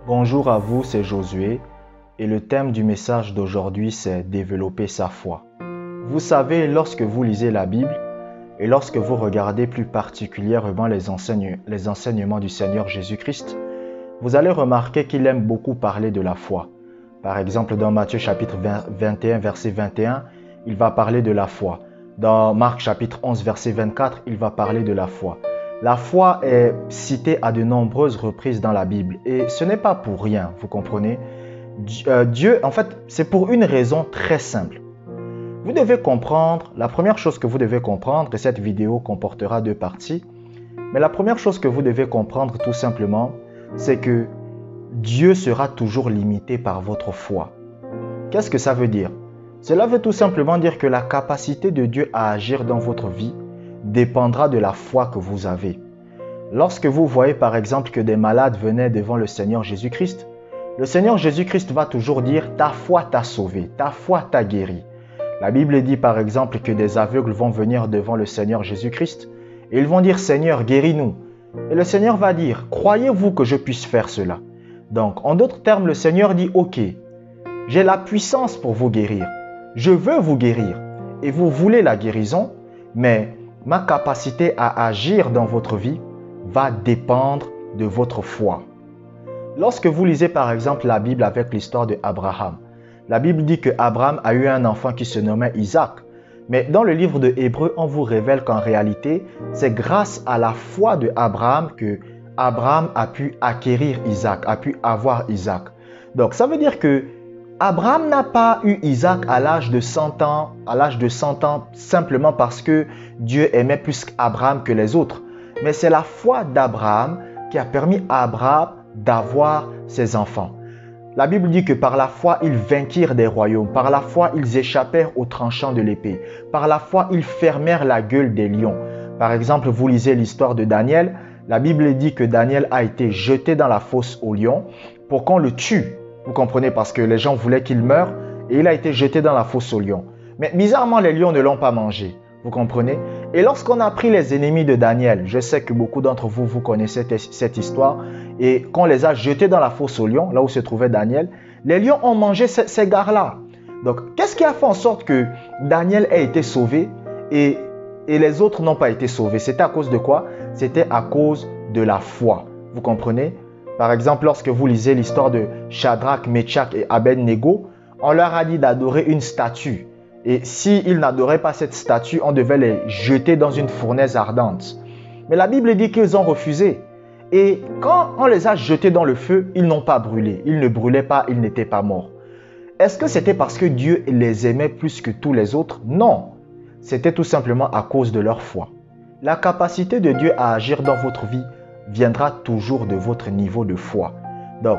Bonjour à vous, c'est Josué et le thème du message d'aujourd'hui c'est développer sa foi. Vous savez, lorsque vous lisez la Bible et lorsque vous regardez plus particulièrement les enseignements du Seigneur Jésus-Christ, vous allez remarquer qu'il aime beaucoup parler de la foi. Par exemple, dans Matthieu chapitre 21, verset 21, il va parler de la foi. Dans Marc chapitre 11, verset 24, il va parler de la foi. La foi est citée à de nombreuses reprises dans la Bible et ce n'est pas pour rien, vous comprenez? Dieu, en fait, c'est pour une raison très simple. Vous devez comprendre, la première chose que vous devez comprendre, et cette vidéo comportera 2 parties, mais la première chose que vous devez comprendre tout simplement, c'est que Dieu sera toujours limité par votre foi. Qu'est-ce que ça veut dire? Cela veut tout simplement dire que la capacité de Dieu à agir dans votre vie dépendra de la foi que vous avez. Lorsque vous voyez par exemple que des malades venaient devant le Seigneur Jésus-Christ, le Seigneur Jésus-Christ va toujours dire « ta foi t'a sauvé, ta foi t'a guéri ». La Bible dit par exemple que des aveugles vont venir devant le Seigneur Jésus-Christ et ils vont dire « Seigneur, guéris-nous ». Et le Seigneur va dire « croyez-vous que je puisse faire cela ?» Donc en d'autres termes, le Seigneur dit « ok, j'ai la puissance pour vous guérir, je veux vous guérir et vous voulez la guérison, mais ma capacité à agir dans votre vie va dépendre de votre foi. » Lorsque vous lisez par exemple la Bible avec l'histoire de Abraham, la Bible dit que Abraham a eu un enfant qui se nommait Isaac. Mais dans le livre de Hébreux, on vous révèle qu'en réalité, c'est grâce à la foi de Abraham que Abraham a pu acquérir Isaac, a pu avoir Isaac. Donc ça veut dire que Abraham n'a pas eu Isaac à l'âge de 100 ans, simplement parce que Dieu aimait plus Abraham que les autres. Mais c'est la foi d'Abraham qui a permis à Abraham d'avoir ses enfants. La Bible dit que par la foi, ils vainquirent des royaumes. Par la foi, ils échappèrent aux tranchants de l'épée. Par la foi, ils fermèrent la gueule des lions. Par exemple, vous lisez l'histoire de Daniel. La Bible dit que Daniel a été jeté dans la fosse aux lions pour qu'on le tue. Vous comprenez, parce que les gens voulaient qu'il meure et il a été jeté dans la fosse aux lions. Mais bizarrement, les lions ne l'ont pas mangé. Vous comprenez? Et lorsqu'on a pris les ennemis de Daniel, je sais que beaucoup d'entre vous, vous connaissez cette histoire, et qu'on les a jetés dans la fosse aux lions, là où se trouvait Daniel, les lions ont mangé ces gars-là. Donc, qu'est-ce qui a fait en sorte que Daniel ait été sauvé et les autres n'ont pas été sauvés? C'était à cause de quoi? C'était à cause de la foi. Vous comprenez? Par exemple, lorsque vous lisez l'histoire de Shadrach, Meshach et Abednego, on leur a dit d'adorer une statue. Et s'ils n'adoraient pas cette statue, on devait les jeter dans une fournaise ardente. Mais la Bible dit qu'ils ont refusé. Et quand on les a jetés dans le feu, ils n'ont pas brûlé. Ils ne brûlaient pas, ils n'étaient pas morts. Est-ce que c'était parce que Dieu les aimait plus que tous les autres? Non. C'était tout simplement à cause de leur foi. La capacité de Dieu à agir dans votre vie viendra toujours de votre niveau de foi. Donc,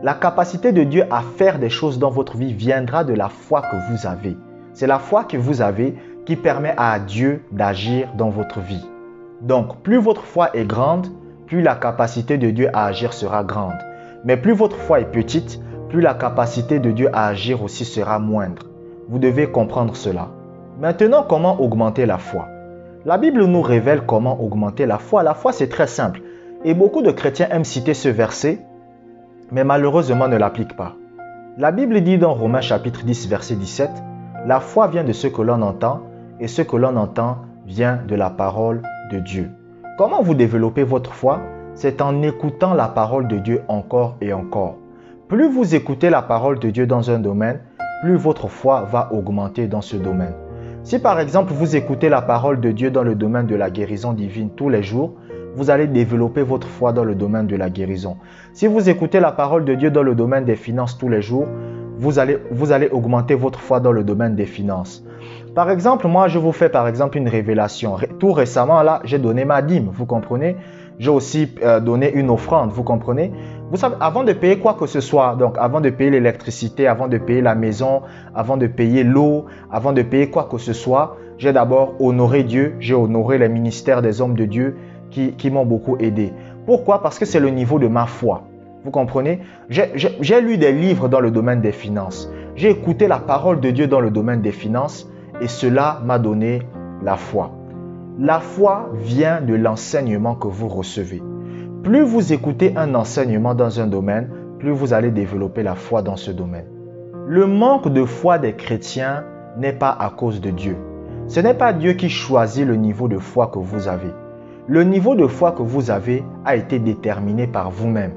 la capacité de Dieu à faire des choses dans votre vie viendra de la foi que vous avez. C'est la foi que vous avez qui permet à Dieu d'agir dans votre vie. Donc, plus votre foi est grande, plus la capacité de Dieu à agir sera grande. Mais plus votre foi est petite, plus la capacité de Dieu à agir aussi sera moindre. Vous devez comprendre cela. Maintenant, comment augmenter la foi? La Bible nous révèle comment augmenter la foi. La foi, c'est très simple. Et beaucoup de chrétiens aiment citer ce verset, mais malheureusement ne l'appliquent pas. La Bible dit dans Romains chapitre 10, verset 17, « La foi vient de ce que l'on entend, et ce que l'on entend vient de la parole de Dieu. » Comment vous développez votre foi? C'est en écoutant la parole de Dieu encore et encore. Plus vous écoutez la parole de Dieu dans un domaine, plus votre foi va augmenter dans ce domaine. Si par exemple vous écoutez la parole de Dieu dans le domaine de la guérison divine tous les jours, vous allez développer votre foi dans le domaine de la guérison. Si vous écoutez la parole de Dieu dans le domaine des finances tous les jours, vous allez augmenter votre foi dans le domaine des finances. Par exemple, moi, je vous fais par exemple une révélation. Tout récemment, là, j'ai donné ma dîme, vous comprenez? J'ai aussi donné une offrande, vous comprenez? Vous savez, avant de payer quoi que ce soit, donc avant de payer l'électricité, avant de payer la maison, avant de payer l'eau, avant de payer quoi que ce soit, j'ai d'abord honoré Dieu, j'ai honoré les ministères des hommes de Dieu qui m'ont beaucoup aidé. Pourquoi? Parce que c'est le niveau de ma foi. Vous comprenez? J'ai lu des livres dans le domaine des finances. J'ai écouté la parole de Dieu dans le domaine des finances et cela m'a donné la foi. La foi vient de l'enseignement que vous recevez. Plus vous écoutez un enseignement dans un domaine, plus vous allez développer la foi dans ce domaine. Le manque de foi des chrétiens n'est pas à cause de Dieu. Ce n'est pas Dieu qui choisit le niveau de foi que vous avez. Le niveau de foi que vous avez a été déterminé par vous-même.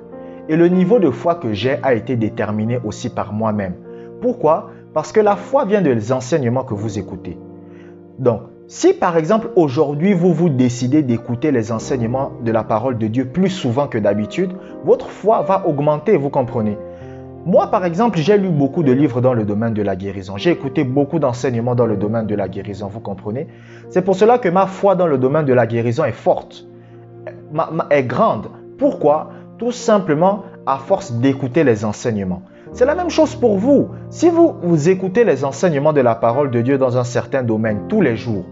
Et le niveau de foi que j'ai a été déterminé aussi par moi-même. Pourquoi? Parce que la foi vient des enseignements que vous écoutez. Donc, si par exemple aujourd'hui vous décidez d'écouter les enseignements de la parole de Dieu plus souvent que d'habitude, votre foi va augmenter, vous comprenez? Moi par exemple, j'ai lu beaucoup de livres dans le domaine de la guérison. J'ai écouté beaucoup d'enseignements dans le domaine de la guérison, vous comprenez? C'est pour cela que ma foi dans le domaine de la guérison est forte, est grande. Pourquoi? Tout simplement à force d'écouter les enseignements. C'est la même chose pour vous. Si vous écoutez les enseignements de la parole de Dieu dans un certain domaine tous les jours,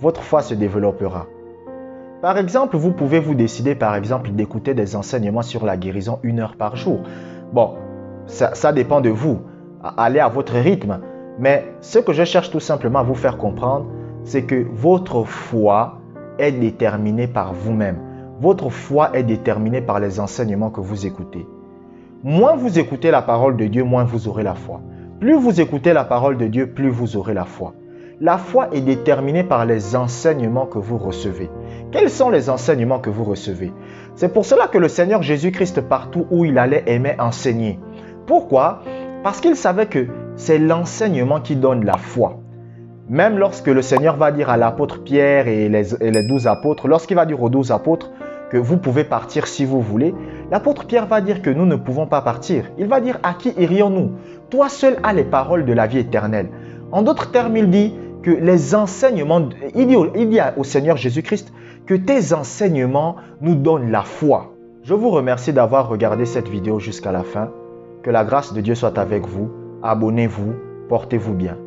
votre foi se développera. Par exemple, vous pouvez vous décider par exemple d'écouter des enseignements sur la guérison 1 heure par jour. Bon, ça dépend de vous. Allez à votre rythme. Mais ce que je cherche tout simplement à vous faire comprendre, c'est que votre foi est déterminée par vous-même. Votre foi est déterminée par les enseignements que vous écoutez. Moins vous écoutez la parole de Dieu, moins vous aurez la foi. Plus vous écoutez la parole de Dieu, plus vous aurez la foi. La foi est déterminée par les enseignements que vous recevez. Quels sont les enseignements que vous recevez? C'est pour cela que le Seigneur Jésus-Christ, partout où il allait, aimait enseigner. Pourquoi? Parce qu'il savait que c'est l'enseignement qui donne la foi. Même lorsque le Seigneur va dire à l'apôtre Pierre et les 12 apôtres, lorsqu'il va dire aux 12 apôtres que vous pouvez partir si vous voulez, l'apôtre Pierre va dire que nous ne pouvons pas partir. Il va dire: à qui irions-nous? Toi seul as les paroles de la vie éternelle. En d'autres termes, il dit que les enseignements, il dit au Seigneur Jésus-Christ que tes enseignements nous donnent la foi. Je vous remercie d'avoir regardé cette vidéo jusqu'à la fin. Que la grâce de Dieu soit avec vous. Abonnez-vous, portez-vous bien.